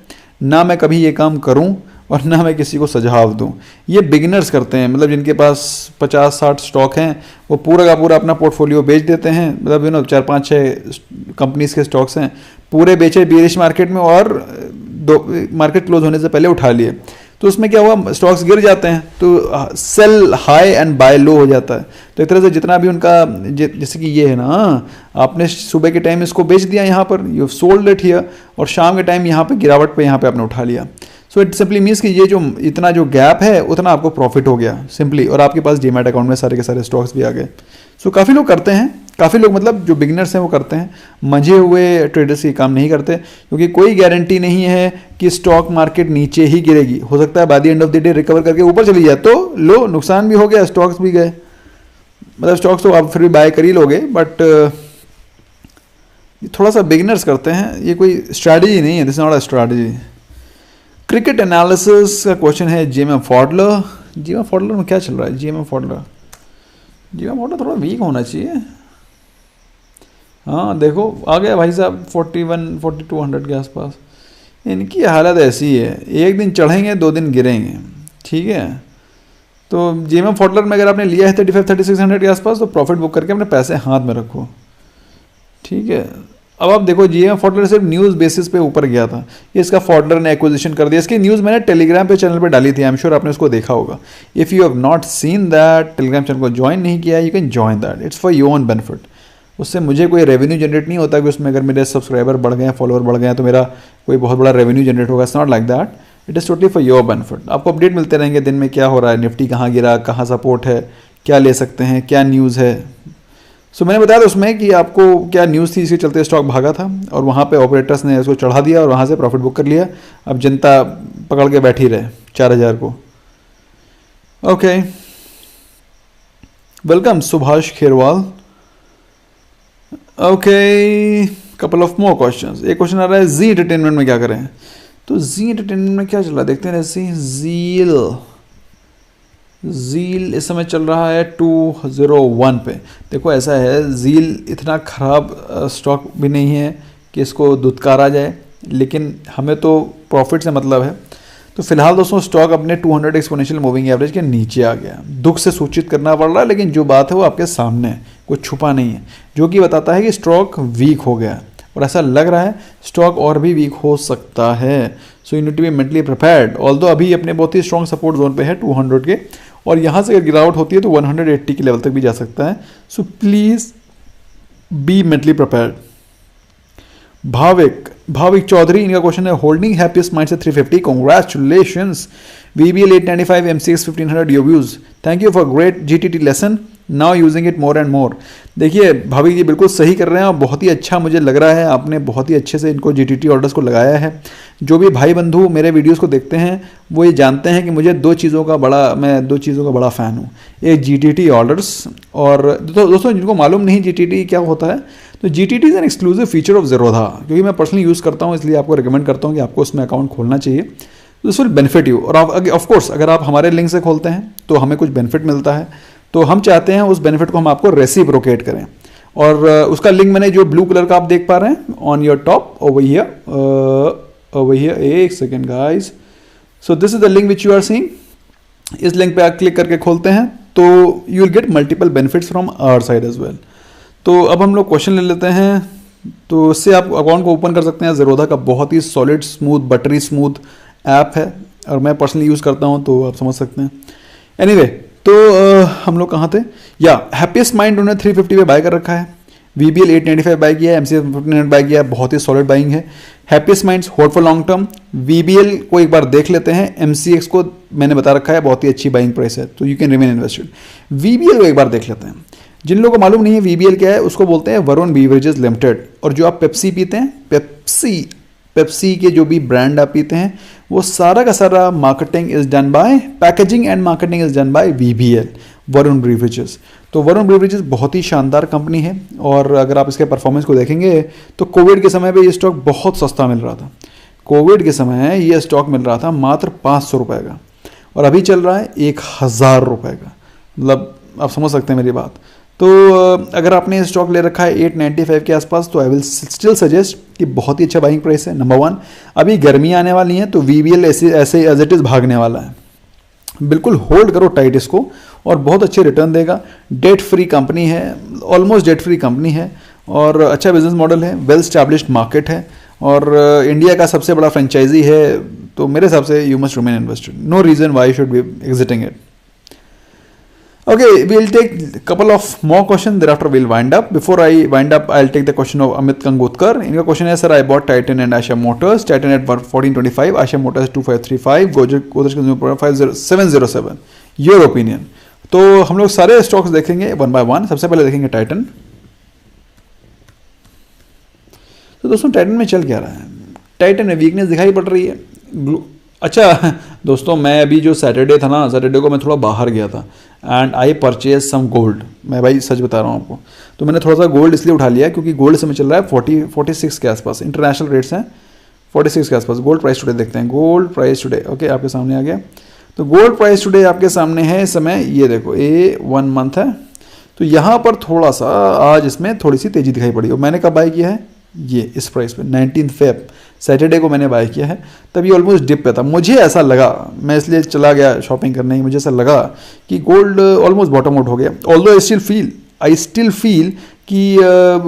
S1: ना, मैं कभी ये काम करूं और ना मैं किसी को सुझाव दूं। ये बिगिनर्स करते हैं, मतलब जिनके पास 50-60 स्टॉक हैं वो पूरा का पूरा अपना पोर्टफोलियो बेच देते हैं, मतलब 4-5-6 कंपनीज के स्टॉक्स हैं, पूरे बेचे बेरिश मार्केट में और मार्केट क्लोज होने से पहले उठा लिए। तो उसमें क्या हुआ, स्टॉक्स गिर जाते हैं, तो सेल हाई एंड बाय लो हो जाता है। तो एक तरह से जितना भी उनका जैसे कि ये है ना, आपने सुबह के टाइम इसको बेच दिया यहाँ पर, यू सोल्ड इट हियर, और शाम के टाइम यहाँ पे गिरावट पे यहाँ पे आपने उठा लिया। सो इट सिंपली मीन्स कि ये जो इतना जो गैप है उतना आपको प्रॉफिट हो गया सिंपली, और आपके पास डीमैट अकाउंट में सारे के सारे स्टॉक्स भी आ गए। सो काफ़ी लोग करते हैं, काफ़ी लोग मतलब जो बिगिनर्स हैं वो करते हैं, मंझे हुए ट्रेडर्स ये काम नहीं करते, क्योंकि कोई गारंटी नहीं है कि स्टॉक मार्केट नीचे ही गिरेगी। हो सकता है by the end of the day recover करके ऊपर चली जाए, तो लो नुकसान भी हो गया, स्टॉक्स भी गए। मतलब स्टॉक्स तो आप फिर भी बाय कर ही लोगे, बट थोड़ा सा बिगिनर्स करते हैं, ये कोई स्ट्रैटेजी नहीं है, this is not a strategy. Cricket analysis का क्वेश्चन है जेएमएम फॉडलर। जेएमएम फॉडलर में क्या चल रहा है? जेएमएम फॉडलर थोड़ा वीक होना चाहिए। हाँ देखो आ गया भाई साहब 41-4200 के आसपास। इनकी हालत ऐसी है, एक दिन चढ़ेंगे 2 दिन गिरेंगे, ठीक है। तो जेएमएम फॉडलर में अगर आपने लिया है 35-3600 के आसपास, तो प्रॉफिट बुक करके अपने पैसे हाथ में रखो, ठीक है। अब आप देखो जेएमएम फॉडलर सिर्फ न्यूज़ बेसिस पे ऊपर गया था, इसका फॉडलर ने एक्विजिशन कर दिया। इसकी न्यूज़ मैंने टेलीग्राम पे चैनल पे डाली थी, आई एम श्योर आपने उसको देखा होगा। If you have not seen that, Telegram channel को ज्वाइन नहीं किया, you can join that, it's for your own benefit. उससे मुझे कोई रेवेन्यू जनरेट नहीं होता कि उसमें अगर मेरे सब्सक्राइबर बढ़ गए हैं, फॉलोअर बढ़ गए हैं, तो मेरा कोई बहुत बड़ा रेवेन्यू जनरेट होगा। It's not like that, it is totally for your benefit. आपको अपडेट मिलते रहेंगे दिन में क्या हो रहा है, निफ्टी कहाँ गिरा, कहाँ सपोर्ट है, क्या ले सकते हैं, क्या न्यूज़ है। सो मैंने बताया था उसमें कि आपको क्या न्यूज़ थी, इसके चलते स्टॉक भागा था, और वहाँ पे ऑपरेटर्स ने उसको चढ़ा दिया और वहाँ से प्रॉफिट बुक कर लिया। अब जनता पकड़ के बैठी रहे 4000 को। Okay, welcome Subhash Kherwal. Okay, couple of more questions. एक क्वेश्चन आ रहा है जी एंटरटेनमेंट में क्या करें। तो जी एंटरटेनमेंट में क्या चल रहा है देखते हैं। ऐसे ज़ील इस समय चल रहा है 201 पे। देखो ऐसा है, ज़ील इतना ख़राब स्टॉक भी नहीं है कि इसको दुत्कारा जाए, लेकिन हमें तो प्रॉफिट से मतलब है। तो फिलहाल दोस्तों स्टॉक अपने 200 एक्सपोनेंशियल मूविंग एवरेज के नीचे आ गया। दुख से सूचित करना पड़ रहा है, लेकिन जो बात है वो आपके सामने है, कुछ छुपा नहीं है, जो कि बताता है कि स्टॉक वीक हो गया, और ऐसा लग रहा है स्टॉक और भी वीक हो सकता है। So you need to be mentally prepared. Although अभी अपने बहुत ही स्ट्रॉन्ग सपोर्ट जोन पे है 200 के, और यहाँ से अगर गिरावट होती है तो 180 के लेवल तक भी जा सकता है। So please be mentally prepared. Bhavik Chaudhary, इनका क्वेश्चन है होल्डिंग हैप्पीएस्ट माइंड से 350, congratulations. VBL 895, MCX 1500 your views, thank you for great GTT lesson, now using it more and more. देखिए भाविक जी बिल्कुल सही कर रहे हैं, और बहुत ही अच्छा मुझे लग रहा है, आपने बहुत ही अच्छे से इनको GTT ऑर्डर्स को लगाया है। जो भी भाई बंधु मेरे वीडियोस को देखते हैं वो ये जानते हैं कि मुझे मैं दो चीज़ों का बड़ा फ़ैन हूँ। एक GTT ऑर्डर्स, और दोस्तों जिनको मालूम नहीं GTT क्या होता है, तो GTT is an exclusive feature of Zerodha, क्योंकि मैं पर्सनली यूज़ करता हूँ, इसलिए आपको रिकमेंड करता हूँ कि आपको उसमें अकाउंट खोलना चाहिए। This will benefit you. और आप ऑफकोर्स अगर आप हमारे लिंक से खोलते हैं तो हमें कुछ बेनिफिट मिलता है, तो हम चाहते हैं उस बेनिफिट को हम आपको रेसिप्रोकेट करें। और उसका लिंक मैंने जो ब्लू कलर का आप देख पा रहे हैं on your top over here, एक second guys, so this is the link which you are seeing. इस लिंक पे आप क्लिक करके खोलते हैं तो you will get multiple benefits from our side as well. तो अब हम लोग क्वेश्चन ले लेते हैं, तो इससे आप अकाउंट को ओपन कर सकते हैं। ज़ेरोधा का बहुत ही solid smooth buttery smooth app है, और मैं पर्सनली यूज़ करता हूँ, तो आप समझ सकते हैं। एनीवे, तो हम लोग कहाँ थे, या हैप्पीएस्ट माइंड उन्होंने 350 पे बाय कर रखा है, VBL 895 बाय किया है, MCX 1500 बाय किया है, बहुत ही सॉलिड बाइंग है। Happiest minds hold for long term. VBL को एक बार देख लेते हैं, MCX को मैंने बता रखा है बहुत ही अच्छी बाइंग प्राइस है, तो you can remain invested. VBL को एक बार देख लेते हैं। जिन लोगों को मालूम नहीं है VBL क्या है, उसको बोलते हैं वरुण बीवरेजेस लिमिटेड। और जो आप पेप्सी पीते हैं, पेप्सी के जो भी ब्रांड आप पीते हैं, वो सारा का सारा marketing is done by, packaging and marketing is done by VBL, Varun beverages. तो वरुण ब्रीवरेजेस बहुत ही शानदार कंपनी है, और अगर आप इसके परफॉर्मेंस को देखेंगे तो कोविड के समय पे ये स्टॉक बहुत सस्ता मिल रहा था। कोविड के समय ये स्टॉक मिल रहा था मात्र 500 रुपये का, और अभी चल रहा है 1000 रुपये का। मतलब आप समझ सकते हैं मेरी बात। तो अगर आपने स्टॉक ले रखा है 895 के आसपास, तो आई विल स्टिल सजेस्ट कि बहुत ही अच्छा बाइंग प्राइस है। नंबर 1, अभी गर्मी आने वाली है तो VBL ऐसे एज इट इज़ भागने वाला है, बिल्कुल होल्ड करो टाइट इसको और बहुत अच्छे रिटर्न देगा। डेट फ्री कंपनी है, ऑलमोस्ट डेट फ्री कंपनी है और अच्छा बिजनेस मॉडल है, वेल स्टैब्लिश्ड मार्केट है और इंडिया का सबसे बड़ा फ्रेंचाइजी है। तो मेरे हिसाब से you must remain invested, no reason why should be exiting it. Okay, we'll take a couple of more questions. Thereafter, we'll wind up. Before I wind up, I'll take the question of Amit Kangotkar. इनका question है, sir, I bought Titan and Asha Motors. Titan at 1425, Asha Motors 2535, Godrej Consumer Product 707. Your opinion? तो हम लोग सारे stocks देखेंगे one by one. सबसे पहले देखेंगे टाइटन। तो दोस्तों टाइटन में चल क्या रहा है? टाइटन में वीकनेस दिखाई पड़ रही है। अच्छा दोस्तों, मैं अभी जो सैटरडे था ना, सैटरडे को मैं थोड़ा बाहर गया था and I purchase some gold. मैं भाई सच बता रहा हूँ आपको, तो मैंने थोड़ा सा गोल्ड इसलिए उठा लिया क्योंकि गोल्ड समय चल रहा है 46 के आसपास, इंटरनेशनल रेट्स हैं 46 के आसपास। गोल्ड प्राइस टुडे देखते हैं, गोल्ड प्राइस टुडे ओके आपके सामने आ गया। तो गोल्ड प्राइस टुडे आपके सामने है इस समय, ये देखो ये 1 मंथ है। तो यहाँ पर थोड़ा सा आज इसमें थोड़ी सी तेज़ी दिखाई पड़ी और मैंने कब बाय किया है? ये इस प्राइस पे 19 फेब सैटरडे को मैंने बाय किया है। तब ये ऑलमोस्ट डिप पे था। मुझे ऐसा लगा, मैं इसलिए चला गया शॉपिंग करने, मुझे ऐसा लगा कि गोल्ड ऑलमोस्ट बॉटम आउट हो गया। ऑल्दो आई स्टिल फील कि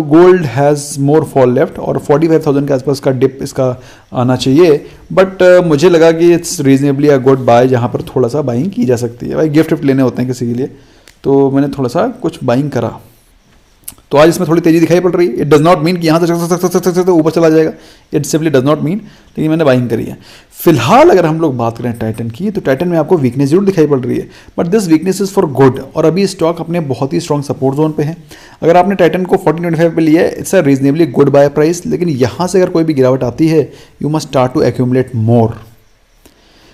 S1: gold has more fall left और 45,000 के आसपास का डिप इसका आना चाहिए। बट मुझे लगा कि it's reasonably a good buy, जहाँ पर थोड़ा सा बाइंग की जा सकती है। भाई गिफ्ट लेने होते हैं किसी के लिए, तो मैंने थोड़ा सा कुछ बाइंग करा। तो आज इसमें थोड़ी तेज़ी दिखाई पड़ रही है। इट डज नॉट मीन कि यहाँ से ऊपर चला जाएगा, it simply does not mean, लेकिन मैंने बाइंग करी है। फिलहाल अगर हम लोग बात करें टाइटन की, तो टाइटन में आपको वीकनेस जरूर दिखाई पड़ रही है, but this weakness is for good और अभी स्टॉक अपने बहुत ही स्ट्रॉन्ग सपोर्ट जोन पे है। अगर आपने टाइटन को 1425 पे लिया है, it's a reasonably good buy price, लेकिन यहाँ से अगर कोई भी गिरावट आती है, you must start to accumulate more.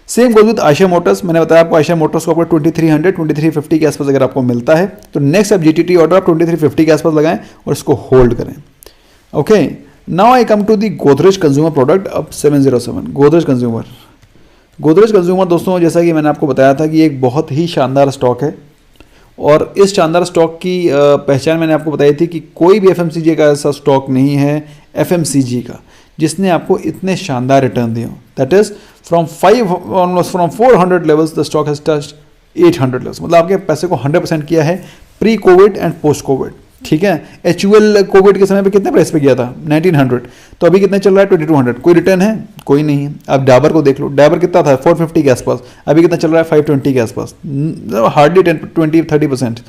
S1: Same goes with Asha motors. मैंने बताया आपको आशा मोटर्स को आपको 2300 2350 के आसपास अगर आपको मिलता है, तो नेक्स्ट अब GTT ऑर्डर आप 2350 के आसपास लगाएं और इसको होल्ड करें। Okay, now I come to the Godrej consumer product अब 707। गोदरेज कंज्यूमर दोस्तों, जैसा कि मैंने आपको बताया था कि एक बहुत ही शानदार स्टॉक है और इस शानदार स्टॉक की पहचान मैंने आपको बताई थी कि कोई भी FMCG का ऐसा स्टॉक नहीं है FMCG का जिसने आपको इतने शानदार रिटर्न दिए हो। That is from 400 levels the stock has touched 800 levels. मतलब आपके पैसे को 100% किया है pre Covid and post Covid. ठीक है, HUL कोविड के समय पे कितने प्राइस पे गया था? 1900। तो अभी कितने चल रहा है? 2200। कोई रिटर्न है? कोई नहीं है। अब डाबर को देख लो, डाबर कितना था? 450 के आसपास, अभी कितना चल रहा है? 520 के आसपास, हार्डली 10-20-30%।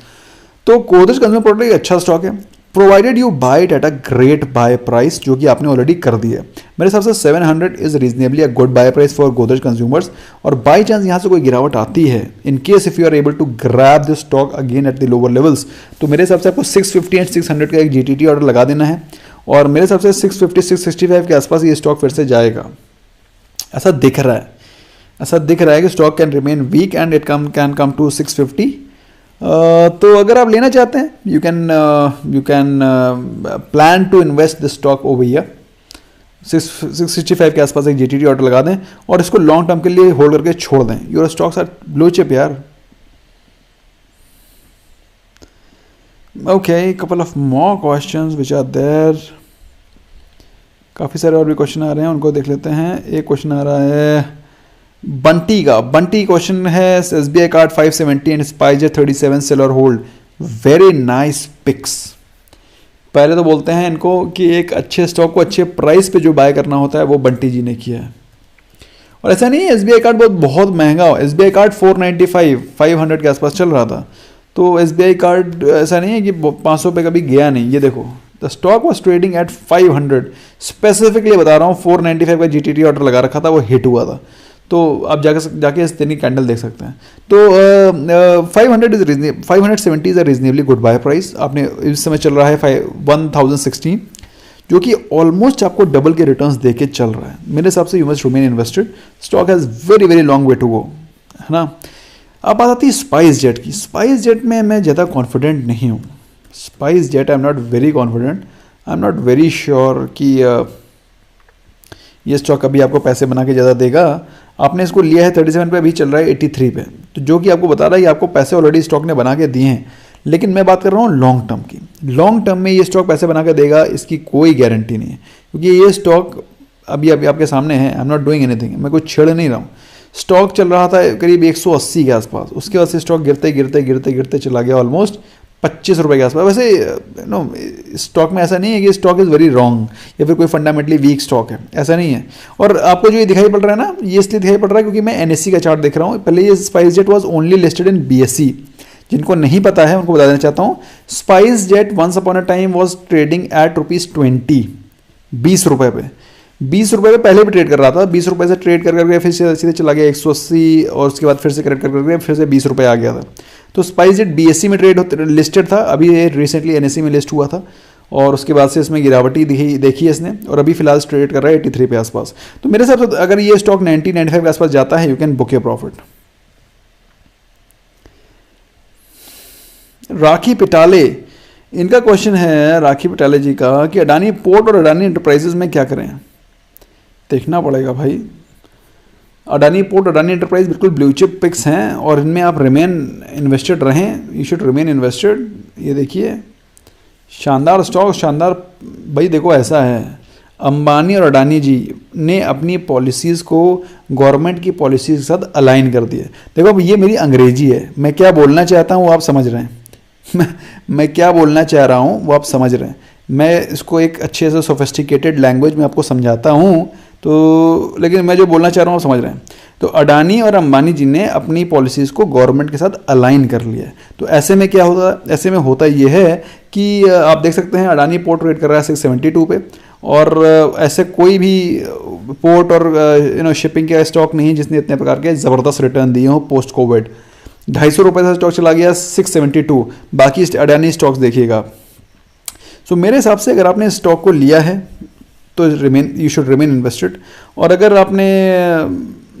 S1: तो गोदरेज कंज्यूमर प्रोडक्ट एक अच्छा स्टॉक है, provided you buy it at a great buy price, जो कि आपने ऑलरेडी कर दिया है। मेरे हिसाब से 700 is reasonably a good buy price for Godrej consumers. और बाई चांस यहाँ से कोई गिरावट आती है, in case if you are able to grab this stock again at the lower levels, तो मेरे हिसाब से आपको 650 एंड 600 का एक GTT ऑर्डर लगा देना है और मेरे हिसाब से 650-665 के आसपास ये स्टॉक फिर से जाएगा। ऐसा दिख रहा है कि stock can remain weak and it can come to 650। तो अगर आप लेना चाहते हैं, you can plan to invest this stock over year. 665 के आसपास एक GTT ऑर्डर लगा दें और इसको लॉन्ग टर्म के लिए होल्ड करके छोड़ दें। Your stocks are blue chip यार। Okay, couple of more questions which are there. काफ़ी सारे और भी क्वेश्चन आ रहे हैं, उनको देख लेते हैं। एक क्वेश्चन आ रहा है बंटी का। बंटी क्वेश्चन है, SBI card 570 and SpiceJet 37 sell और होल्ड, वेरी नाइस पिक्स। पहले तो बोलते हैं इनको कि एक अच्छे स्टॉक को अच्छे प्राइस पे जो बाय करना होता है वो बंटी जी ने किया है। और ऐसा नहीं है SBI कार्ड बहुत महंगा हो। SBI कार्ड 495-500 के आसपास चल रहा था। तो SBI कार्ड ऐसा नहीं है कि 500 पे कभी गया नहीं। ये देखो, the stock was trading eight 500, specifically बता रहा हूँ 495 का GTT ऑर्डर लगा रखा था, वो हिट हुआ था। तो आप जाके इस दिन कैंडल देख सकते हैं। तो 570 is a reasonably good buy price. आपने इस समय चल रहा है 1016, जो कि ऑलमोस्ट आपको डबल के रिटर्न्स देके चल रहा है। मेरे हिसाब से you must remain invested. Stock has very very long way to go, है ना। अब बात आती है स्पाइस जेट की। स्पाइस जेट में मैं ज़्यादा कॉन्फिडेंट नहीं हूँ। SpiceJet I am not very confident. I am not very sure कि ये स्टॉक अभी आपको पैसे बना के ज़्यादा देगा। आपने इसको लिया है 37 पे, अभी चल रहा है 83 पे, तो जो कि आपको बता रहा है कि आपको पैसे ऑलरेडी स्टॉक ने बना के दिए हैं, लेकिन मैं बात कर रहा हूँ लॉन्ग टर्म की। लॉन्ग टर्म में ये स्टॉक पैसे बना कर देगा, इसकी कोई गारंटी नहीं है, क्योंकि ये स्टॉक अभी अभी आपके सामने है। आई एम नॉट डूइंग एनीथिंग, मैं कुछ छेड़ नहीं रहा हूँ। स्टॉक चल रहा था करीब 180 के आसपास, उसके बाद से स्टॉक गिरते गिरते गिरते गिरते चला गया ऑलमोस्ट 25 रुपये के आसपास। वैसे नो स्टॉक में ऐसा नहीं है कि स्टॉक इज़ वेरी रॉन्ग या फिर कोई फंडामेंटली वीक स्टॉक है, ऐसा नहीं है। और आपको जो ये दिखाई पड़ रहा है ना, ये इसलिए दिखाई पड़ रहा है क्योंकि मैं NSE का चार्ट देख रहा हूँ। पहले ये SpiceJet was only listed in BSE। जिनको नहीं पता है उनको बता देना चाहता हूँ, SpiceJet once upon a time was trading at ₹20, 20 रुपये पे। 20 रुपये पे पहले भी ट्रेड कर रहा था, 20 रुपये से ट्रेड कर करके फिर सीधे चला गया 180, और उसके बाद फिर से करेक्ट कर करके फिर से 20 रुपये आ गया था। तो स्पाइसजेट BSE में लिस्टेड था, अभी ये रिसेंटली NSE में लिस्ट हुआ था, और उसके बाद से इसमें गिरावटी देखी है इसने, और अभी फिलहाल ट्रेड कर रहा है 83 पे आसपास। तो मेरे हिसाब से अगर ये स्टॉक 90-95 के आसपास जाता है, you can book your profit. Rakhi Pitale, इनका क्वेश्चन है राखी पिटाले जी का कि अडानी पोर्ट और अडानी एंटरप्राइजेज में क्या करें। देखना पड़ेगा भाई। अडानी पोर्ट, अडानी एंटरप्राइज बिल्कुल ब्लू चिप पिक्स हैं, और इनमें आप रिमेन इन्वेस्टेड रहें, यू शुड रिमेन इन्वेस्टेड। ये देखिए शानदार स्टॉक, शानदार। भाई देखो ऐसा है, अंबानी और अडानी जी ने अपनी पॉलिसीज़ को गवर्नमेंट की पॉलिसीज़ के साथ अलाइन कर दिया। देखो अब ये मेरी अंग्रेजी है, मैं क्या बोलना चाहता हूँ वो आप समझ रहे हैं। मैं क्या बोलना चाह रहा हूँ वो आप समझ रहे हैं। मैं इसको एक अच्छे से सोफिस्टिकेटेड लैंग्वेज में आपको समझाता हूँ, तो लेकिन मैं जो बोलना चाह रहा हूँ आप समझ रहे हैं। तो अडानी और अंबानी जी ने अपनी पॉलिसीज़ को गवर्नमेंट के साथ अलाइन कर लिया है। तो ऐसे में क्या होता, ऐसे में होता ये है कि आप देख सकते हैं अडानी पोर्ट रेट कर रहा है 672 पे, और ऐसे कोई भी पोर्ट और शिपिंग के स्टॉक नहीं जिसने इतने प्रकार के ज़बरदस्त रिटर्न दिए हों पोस्ट कोविड। 250 रुपये से स्टॉक चला गया 672, बाकी अडानी स्टॉक्स देखिएगा। सो मेरे हिसाब से अगर आपने स्टॉक को लिया है तो यू शुड रिमेन इन्वेस्टेड, और अगर आपने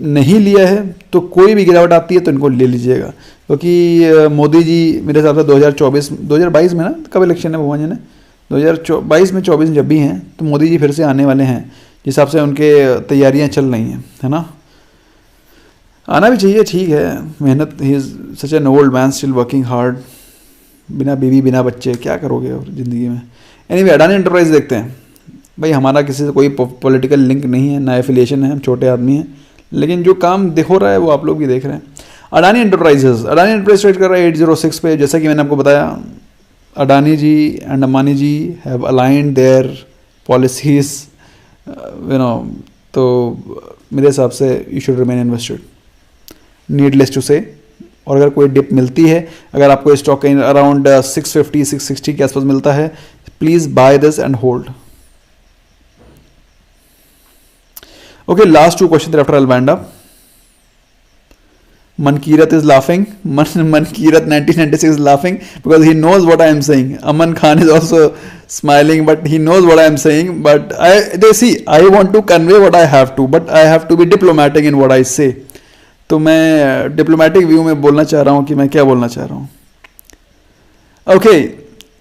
S1: नहीं लिया है तो कोई भी गिरावट आती है तो इनको ले लीजिएगा, क्योंकि मोदी जी मेरे हिसाब से 2022 में ना, कब इलेक्शन है भगवान जी ने, 2022 में 24 जब भी हैं तो मोदी जी फिर से आने वाले हैं, जिस हिसाब से उनके तैयारियां चल रही हैं, है ना। आना भी चाहिए, ठीक है, मेहनत। He is such an old man still working hard, बिना बीवी बिना बच्चे क्या करोगे और ज़िंदगी में। एनीवे अडानी एंटरप्राइज देखते हैं। भाई हमारा किसी से कोई पॉलिटिकल लिंक नहीं है, ना एफिलिएशन है, हम छोटे आदमी हैं, लेकिन जो काम हो रहा है वो आप लोग भी देख रहे हैं। अडानी एंटरप्राइजेज ट्रेड कर रहा है 806 पे। जैसा कि मैंने आपको बताया, Adani ji and Ambani ji have aligned their policies, you know, तो मेरे हिसाब से you should remain invested, needless to say. और अगर कोई डिप मिलती है, अगर आपको स्टॉक कहीं अराउंड 650-660 के आसपास मिलता है, please buy this and hold. Okay, last two questions after I'll wind up. Mankirat is laughing. Mankirat 1996 is laughing because he knows what I am saying. Aman Khan is also smiling, but he knows what I am saying. But I want to convey what I have to, but I have to be diplomatic in what I say. तो मैं diplomatic view में बोलना चाह रहा हूँ कि मैं क्या बोलना चाह रहा हूँ। ओके,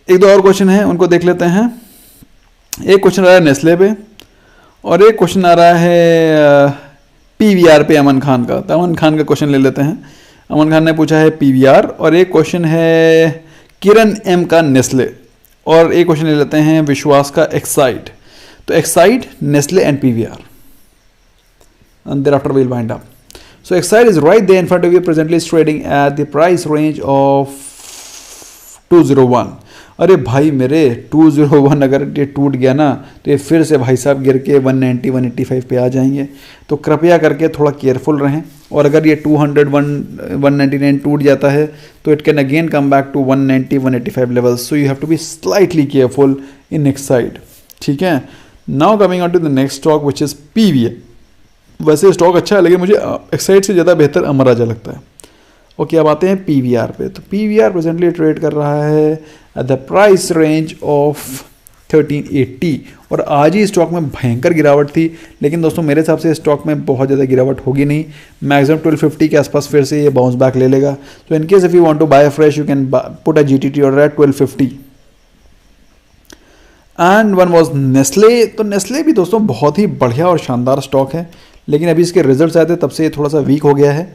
S1: एक दो और क्वेश्चन हैं, उनको देख लेते हैं। एक क्वेश्चन आ रहा है नेस्ले पे, और एक क्वेश्चन आ रहा है PVR पे अमन खान का। तो अमन खान का क्वेश्चन ले लेते हैं। अमन खान ने पूछा है PVR, और एक क्वेश्चन है किरण M का नेस्ले, और एक क्वेश्चन ले लेते हैं विश्वास का एक्साइड। तो Exide, Nestle and PVR, and thereafter we'll wind up. So Exide is right there in front of you. Presently is trading at the price range of 201. अरे भाई मेरे 201 अगर ये टूट गया ना तो ये फिर से भाई साहब गिर के 190-185 पे आ जाएंगे। तो कृपया करके थोड़ा केयरफुल रहें, और अगर ये 200-199 टूट जाता है तो it can again come back to 190-185 levels. So you have to be slightly careful in Exide, ठीक है। Now coming on to the next stock which is PVR। वैसे स्टॉक अच्छा है, लेकिन मुझे एक्साइड से ज़्यादा बेहतर अमर राजा लगता है। ओके, अब आते हैं PVR पे। तो PVR प्रेजेंटली ट्रेड कर रहा है eight the price range of 1380, और आज ही स्टॉक में भयंकर गिरावट थी। लेकिन दोस्तों मेरे हिसाब से स्टॉक में बहुत ज़्यादा गिरावट होगी नहीं, मैक्सिमम 1250 के आसपास फिर से ये बाउंस बैक ले लेगा। तो in case if you want to buy fresh you can put a GTT order at 1250। And one was Nestle. तो नेस्ले भी दोस्तों बहुत ही बढ़िया और शानदार स्टॉक है, लेकिन अभी इसके रिजल्ट्स आए थे तब से ये थोड़ा सा वीक हो गया है।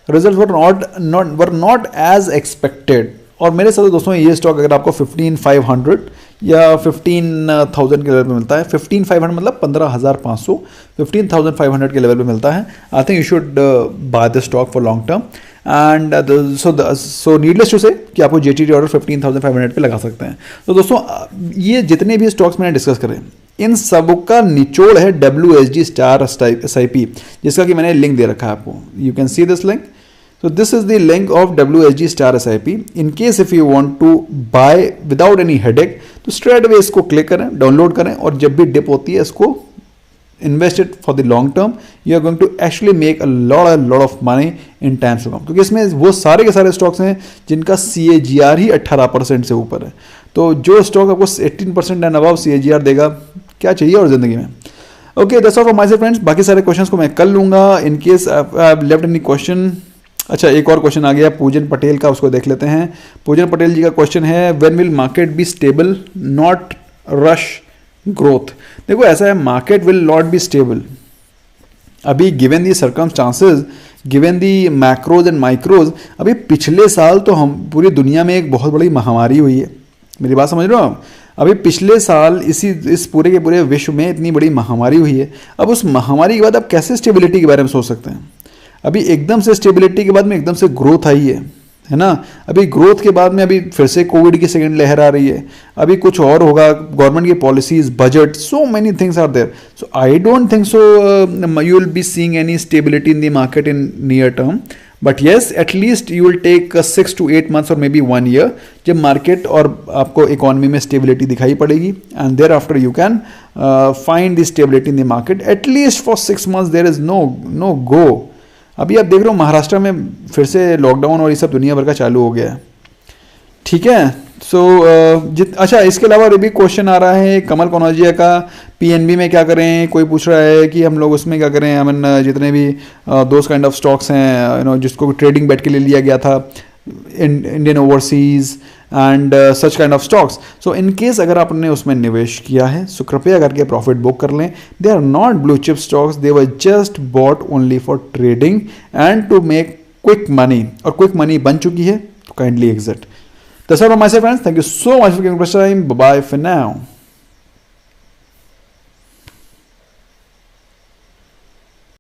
S1: Result were not as expected, और मेरे साथ दोस्तों ये स्टॉक अगर आपको 15,500 या 15,000 के लेवल पे मिलता है, 15,500 मतलब 15,500, 15,500 के लेवल पे मिलता है, I think you should buy the stock for long term. And so needless to say कि आपको जेटीडी ऑर्डर 15,500 पे लगा सकते हैं। तो दोस्तों ये जितने भी स्टॉक्स मैंने डिस्कस करें, इन सब का निचोड़ है WSG स्टार SIP, जिसका कि मैंने लिंक दे रखा है आपको। You can see this link. So this is the link of WSG Star SIP. In case if you want to buy without any headache, तो straight away इसको क्लिक करें, download करें, और जब भी डिप होती है इसको invest it for the long term. You are going to actually make a lot of money in times to come, क्योंकि इसमें वो सारे के सारे स्टॉक्स हैं जिनका CAGR ही 18% से ऊपर है। तो जो स्टॉक आपको 18% एंड अबव CAGR देगा, क्या चाहिए और जिंदगी में। Okay, that's all for my friends. बाकी सारे क्वेश्चंस को मैं कर लूँगा in case I have left any question. अच्छा, एक और क्वेश्चन आ गया पूजन पटेल का, उसको देख लेते हैं। पूजन पटेल जी का क्वेश्चन है, when will market be stable not rush growth. देखो ऐसा है, market will not be stable अभी given the circumstances, given the macros and micros. अभी पिछले साल तो हम पूरी दुनिया में एक बहुत बड़ी महामारी हुई है, मेरी बात समझ रहे हो आप। अभी पिछले साल इस पूरे के पूरे विश्व में इतनी बड़ी महामारी हुई है। अब उस महामारी के बाद आप कैसे स्टेबिलिटी के बारे में सोच सकते हैं। अभी एकदम से स्टेबिलिटी के बाद में एकदम से ग्रोथ आई है ना। अभी ग्रोथ के बाद में अभी फिर से कोविड की सेकेंड लहर आ रही है, अभी कुछ और होगा, गवर्नमेंट की policies, budget, so many things are there. So I don't think so you will be seeing any stability in the market in near term, but yes at least you will take 6 to 8 months और may be 1 year, जब market और आपको economy में stability दिखाई पड़ेगी, and thereafter you can find the stability in the market. At least for 6 months there is no गो। अभी आप देख रहे हो महाराष्ट्र में फिर से लॉकडाउन और ये सब दुनिया भर का चालू हो गया है, ठीक है। सो अच्छा, इसके अलावा भी क्वेश्चन आ रहा है कमल कनौजिया का, PNB में क्या करें। कोई पूछ रहा है कि हम लोग उसमें क्या करें। आई मीन जितने भी दोज काइंड ऑफ स्टॉक्स हैं, यू नो, जिसको ट्रेडिंग बेट के लिए लिया गया था, Indian overseas and such kind of stocks. So in case अगर आपने उसमें निवेश किया है, सो कृपया करके प्रॉफिट बुक कर लें। They are not blue chip stocks, they were just bought only for trading and to make quick money, और क्विक मनी बन चुकी है, तो kindly exit. That's all from my side, friends. Thank you so much for giving me time. Bye bye for now.